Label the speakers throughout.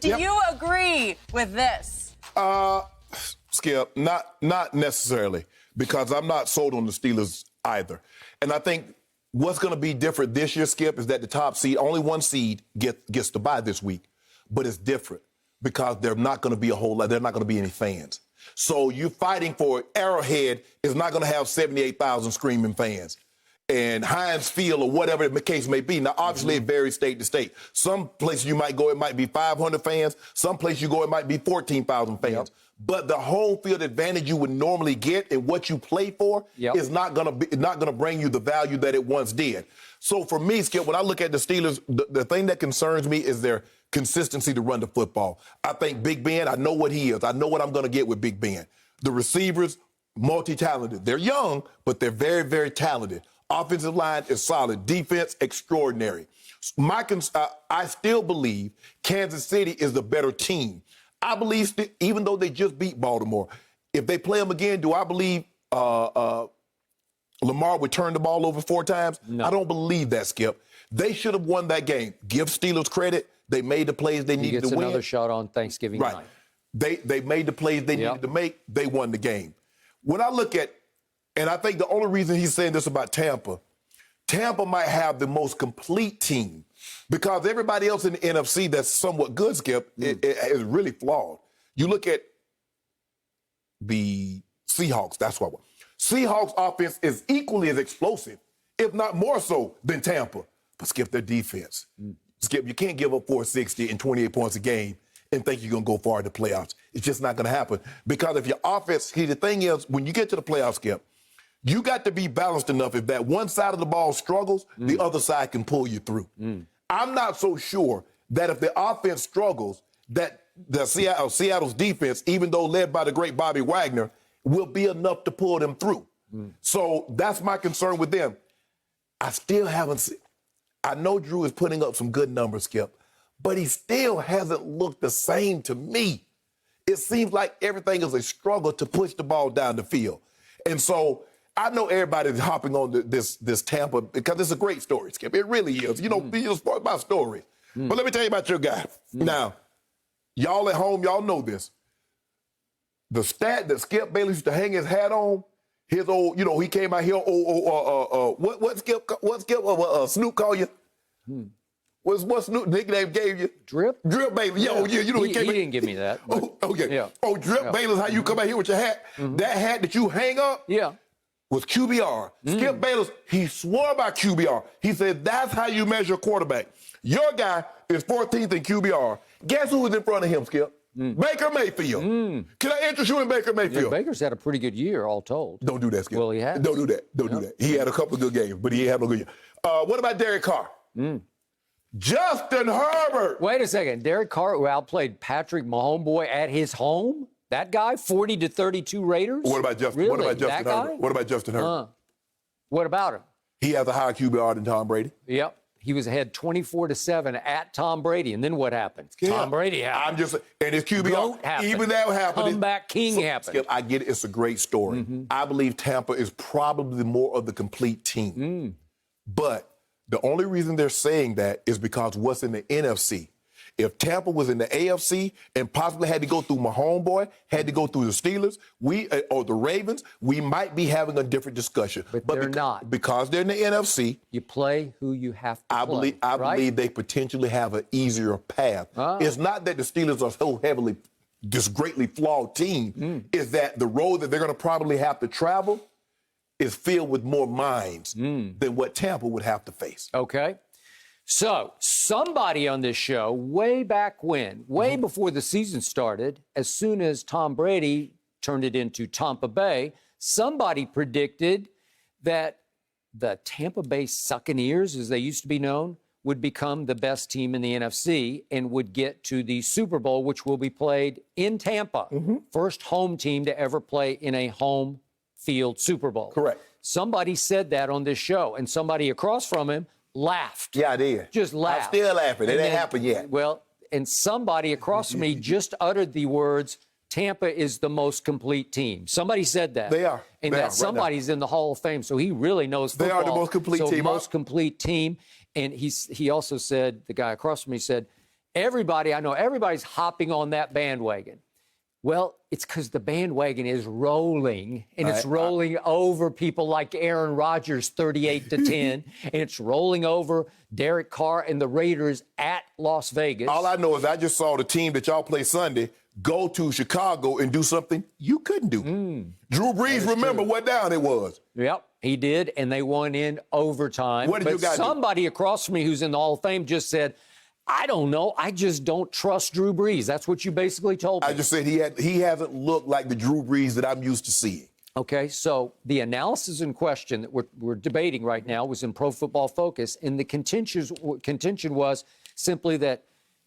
Speaker 1: Do you agree with this?
Speaker 2: Skip, not necessarily, because I'm not sold on the Steelers either. And I think what's going to be different this year, Skip, is that the top seed, only one seed gets to bye this week. But it's different because there's not going to be a whole lot. There are not going to be any fans. So you fighting for Arrowhead is not going to have 78,000 screaming fans. And Heinz Field or whatever the case may be. Now, obviously, it varies state to state. Some places you might go, it might be 500 fans. Some places you go, it might be 14,000 fans. Yep. But the home field advantage you would normally get and what you play for is not going to bring you the value that it once did. So for me, Skip, when I look at the Steelers, the thing that concerns me is their consistency to run the football. I think Big Ben, I know what he is. I know what I'm going to get with Big Ben. The receivers, multi-talented. They're young, but they're very, very talented. Offensive line is solid. Defense, extraordinary. I still believe Kansas City is the better team. I believe, even though they just beat Baltimore, if they play them again, do I believe Lamar would turn the ball over 4 times? No. I don't believe that, Skip. They should have won that game. Give Steelers credit. They made the plays they needed to win.
Speaker 3: He gets another shot on Thanksgiving night.
Speaker 2: They made the plays they needed to make. They won the game. When I look at, and I think the only reason he's saying this about Tampa might have the most complete team because everybody else in the NFC that's somewhat good, Skip, it is really flawed. You look at the Seahawks, that's what. Seahawks offense is equally as explosive, if not more so, than Tampa. But, Skip, their defense. Skip, you can't give up 460 and 28 points a game and think you're going to go far in the playoffs. It's just not going to happen. Because if your offense, see, the thing is, when you get to the playoffs, Skip, you got to be balanced enough. If that one side of the ball struggles, the other side can pull you through. I'm not so sure that if the offense struggles, that the Seattle's defense, even though led by the great Bobby Wagner, will be enough to pull them through. So that's my concern with them. I still haven't seen. I know Drew is putting up some good numbers, Skip, but he still hasn't looked the same to me. It seems like everything is a struggle to push the ball down the field. And so I know everybody's hopping on this Tampa because it's a great story, Skip. It really is. You know, it's about stories. But let me tell you about your guy. Now, y'all at home, y'all know this. The stat that Skip Bayless used to hang his hat on, his old, you know, he came out here, what Skip, Snoop call you? What Snoop nickname gave you?
Speaker 3: Drip?
Speaker 2: Drip Bayless. Yeah. You know,
Speaker 3: he didn't give me that.
Speaker 2: Okay.
Speaker 3: Yeah.
Speaker 2: Oh, Drip Bayless, how you come out here with your hat? That hat that you hang up? Was QBR. Skip Bayless, he swore by QBR. He said, that's how you measure a quarterback. Your guy is 14th in QBR. Guess who was in front of him, Skip? Baker Mayfield. Can I interest you in Baker Mayfield?
Speaker 3: Yeah, Baker's had a pretty good year, all told.
Speaker 2: Don't do that, Skip.
Speaker 3: Well, he has.
Speaker 2: Don't do that. Don't do that. He had a couple of good games, but he ain't had no good year. What about Derek Carr? Justin Herbert.
Speaker 3: Wait a second. Derek Carr, who outplayed Patrick Mahomes at his home? That guy, 40-32 Raiders?
Speaker 2: What about Justin?
Speaker 3: Really?
Speaker 2: What about Justin
Speaker 3: that
Speaker 2: Herbert?
Speaker 3: Guy?
Speaker 2: What about Justin Herbert?
Speaker 3: What about him?
Speaker 2: He has a higher QBR than Tom Brady.
Speaker 3: Yep. He was ahead 24-7 at Tom Brady. And then what happened? Tom Brady happened.
Speaker 2: And his QBR, even that happened.
Speaker 3: Comeback king happened.
Speaker 2: Skip, I get it. It's a great story. I believe Tampa is probably more of the complete team. But the only reason they're saying that is because what's in the NFC. If Tampa was in the AFC and possibly had to go through my homeboy, had to go through the Steelers, or the Ravens, we might be having a different discussion.
Speaker 3: But they're not. Because
Speaker 2: they're in the NFC.
Speaker 3: You play who you have to play.
Speaker 2: I believe they potentially have an easier path. It's not that the Steelers are so heavily, this greatly flawed team. It's that the road that they're going to probably have to travel is filled with more minds than what Tampa would have to face.
Speaker 3: Okay. So, somebody on this show, way back when, way before the season started, as soon as Tom Brady turned it into Tampa Bay, somebody predicted that the Tampa Bay Buccaneers, as they used to be known, would become the best team in the NFC and would get to the Super Bowl, which will be played in Tampa. First home team to ever play in a home field Super Bowl.
Speaker 2: Correct.
Speaker 3: Somebody said that on this show, and somebody across from him laughed.
Speaker 2: Yeah, I did.
Speaker 3: Just laughed.
Speaker 2: I'm still laughing. It ain't happened yet.
Speaker 3: Well, and somebody across from me just uttered the words, Tampa is the most complete team. Somebody said that.
Speaker 2: They are.
Speaker 3: And
Speaker 2: they
Speaker 3: that
Speaker 2: are,
Speaker 3: somebody's in the Hall of Fame, so he really knows football.
Speaker 2: They are the most complete team.
Speaker 3: Most complete team. And he also said, the guy across from me said, I know everybody's hopping on that bandwagon. Well, it's because the bandwagon is rolling, and it's rolling over people like Aaron Rodgers, 38-10, and it's rolling over Derek Carr and the Raiders at Las Vegas.
Speaker 2: All I know is I just saw the team that y'all play Sunday go to Chicago and do something you couldn't do. Drew Brees, remember what down it was.
Speaker 3: Yep, he did, and they won in overtime.
Speaker 2: What did you guys do?
Speaker 3: Somebody across from me who's in the Hall of Fame just said, I don't know. I just don't trust Drew Brees. That's what you basically told me.
Speaker 2: I just said he hasn't looked like the Drew Brees that I'm used to seeing.
Speaker 3: Okay, so the analysis in question that we're debating right now was in Pro Football Focus, and the contention was simply that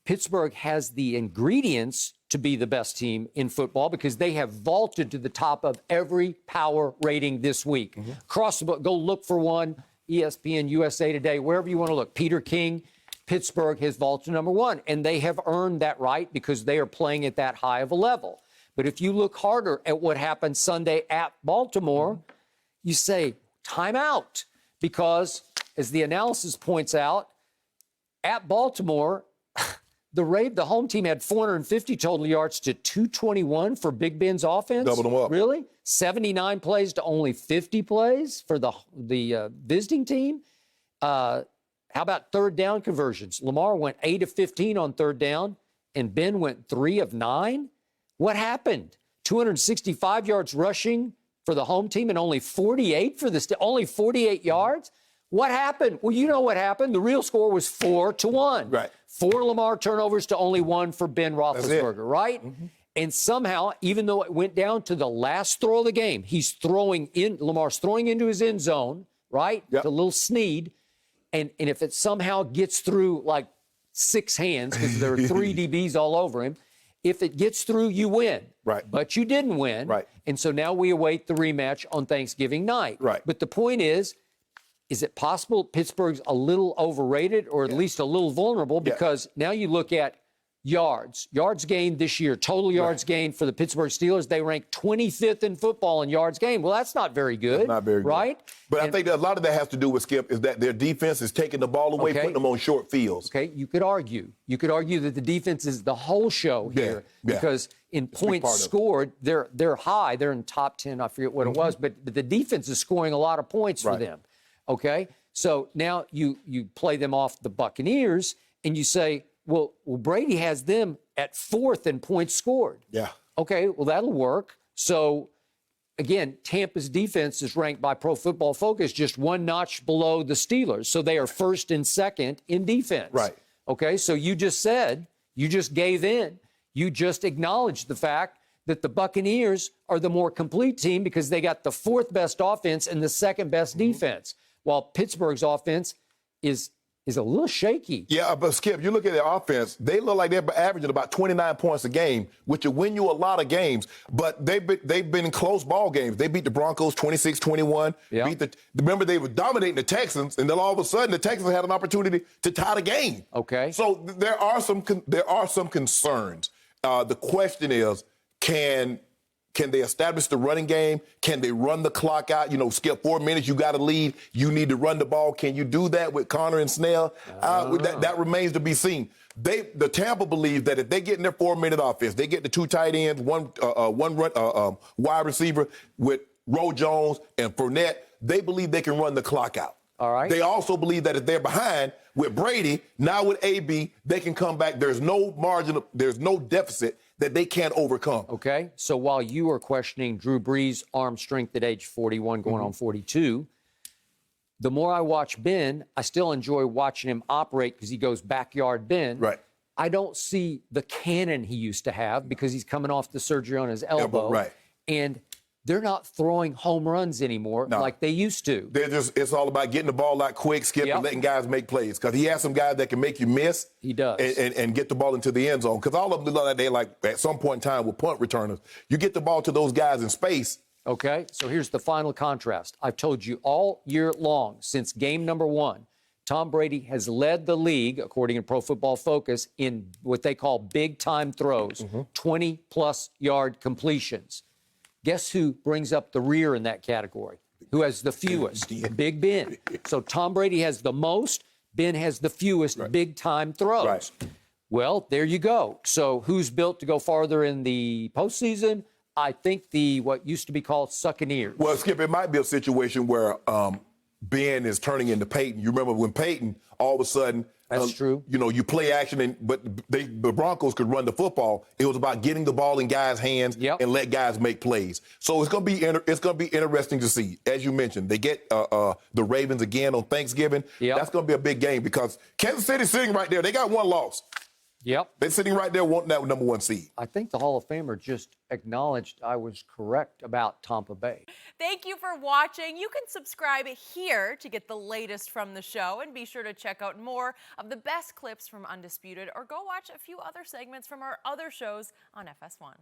Speaker 3: Pittsburgh has the ingredients to be the best team in football because they have vaulted to the top of every power rating this week. Across the book, go look for one, ESPN, USA Today, wherever you want to look. Peter King, Pittsburgh has vaulted number one, and they have earned that right because they are playing at that high of a level. But if you look harder at what happened Sunday at Baltimore, you say, time out. Because, as the analysis points out, at Baltimore, the home team had 450 total yards to 221 for Big Ben's offense.
Speaker 2: Double them up.
Speaker 3: Really? 79 plays to only 50 plays for the visiting team. How about third down conversions? Lamar went 8 of 15 on third down, and Ben went 3 of 9. What happened? 265 yards rushing for the home team and only 48 for only 48 yards? What happened? Well, you know what happened. The real score was 4-1.
Speaker 2: Right.
Speaker 3: 4 Lamar turnovers to only 1 for Ben Roethlisberger, right? And somehow, even though it went down to the last throw of the game, Lamar's throwing into his end zone, right?
Speaker 2: Yep.
Speaker 3: The little Snead. And if it somehow gets through like 6 hands, because there are 3 DBs all over him, if it gets through, you win.
Speaker 2: Right.
Speaker 3: But you didn't win.
Speaker 2: Right.
Speaker 3: And so now we await the rematch on Thanksgiving night.
Speaker 2: Right.
Speaker 3: But the point is it possible Pittsburgh's a little overrated or at least a little vulnerable? Because now you look at yards gained this year, total yards gained for the Pittsburgh Steelers. They rank 25th in football in yards gained. Well, that's not very good.
Speaker 2: That's not very good.
Speaker 3: Right?
Speaker 2: But I think that a lot of that has to do with, Skip, is that their defense is taking the ball away, putting them on short fields.
Speaker 3: Okay, you could argue that the defense is the whole show here because in points scored, they're high. They're in top 10. I forget what it was, but the defense is scoring a lot of points for them. Okay, so now you play them off the Buccaneers and you say, well, Brady has them at 4th in points scored.
Speaker 2: Yeah.
Speaker 3: Okay, well, that'll work. So, again, Tampa's defense is ranked by Pro Football Focus just 1 notch below the Steelers. So they are 1st and 2nd in defense.
Speaker 2: Right.
Speaker 3: Okay, so you just gave in. You just acknowledged the fact that the Buccaneers are the more complete team because they got the 4th best offense and the 2nd best defense, while Pittsburgh's offense is a little shaky. Yeah,
Speaker 2: but Skip, you look at their offense, they look like they're averaging about 29 points a game, which will win you a lot of games. But they've been in close ball games. They beat the Broncos 26-21.
Speaker 3: Yeah.
Speaker 2: Remember, they were dominating the Texans, and then all of a sudden the Texans had an opportunity to tie the game.
Speaker 3: Okay.
Speaker 2: So there are some concerns. The question is, can they establish the running game? Can they run the clock out? Skip, 4 minutes, you got to lead. You need to run the ball. Can you do that with Connor and Snell? That remains to be seen. The Tampa believes that if they get in their 4-minute offense, they get the 2 tight ends, one wide receiver with Roe Jones and Fournette, they believe they can run the clock out.
Speaker 3: All right.
Speaker 2: They also believe that if they're behind with Brady, now with AB, they can come back. There's no margin, there's no deficit that they can't overcome.
Speaker 3: Okay, so while you are questioning Drew Brees' arm strength at age 41 going on 42, the more I watch Ben, I still enjoy watching him operate because he goes backyard Ben.
Speaker 2: Right.
Speaker 3: I don't see the cannon he used to have because he's coming off the surgery on his elbow.
Speaker 2: Right.
Speaker 3: And they're not throwing home runs anymore like they used to.
Speaker 2: It's all about getting the ball out quick, Skip, and letting guys make plays. Because he has some guys that can make you miss.
Speaker 3: He does.
Speaker 2: And get the ball into the end zone. Because all of them look like they at some point in time with punt returners. You get the ball to those guys in space.
Speaker 3: Okay, so here's the final contrast. I've told you all year long, since game number 1, Tom Brady has led the league, according to Pro Football Focus, in what they call big-time throws, 20-plus yard completions. Guess who brings up the rear in that category? Who has the fewest? Big Ben. So Tom Brady has the most. Ben has the fewest big-time throws.
Speaker 2: Right.
Speaker 3: Well, there you go. So who's built to go farther in the postseason? I think what used to be called Buccaneers.
Speaker 2: Well, Skip, it might be a situation where Ben is turning into Peyton. You remember when Peyton, all of a sudden,
Speaker 3: That's true.
Speaker 2: You know, you play action, but the Broncos could run the football. It was about getting the ball in guys' hands and let guys make plays. So it's going to be interesting to see. As you mentioned, they get the Ravens again on Thanksgiving. That's going to be a big game because Kansas City's sitting right there. They got one loss. They're sitting right there wanting that number one seed.
Speaker 3: I think the Hall of Famer just acknowledged I was correct about Tampa Bay.
Speaker 1: Thank you for watching. You can subscribe here to get the latest from the show, and be sure to check out more of the best clips from Undisputed, or go watch a few other segments from our other shows on FS1.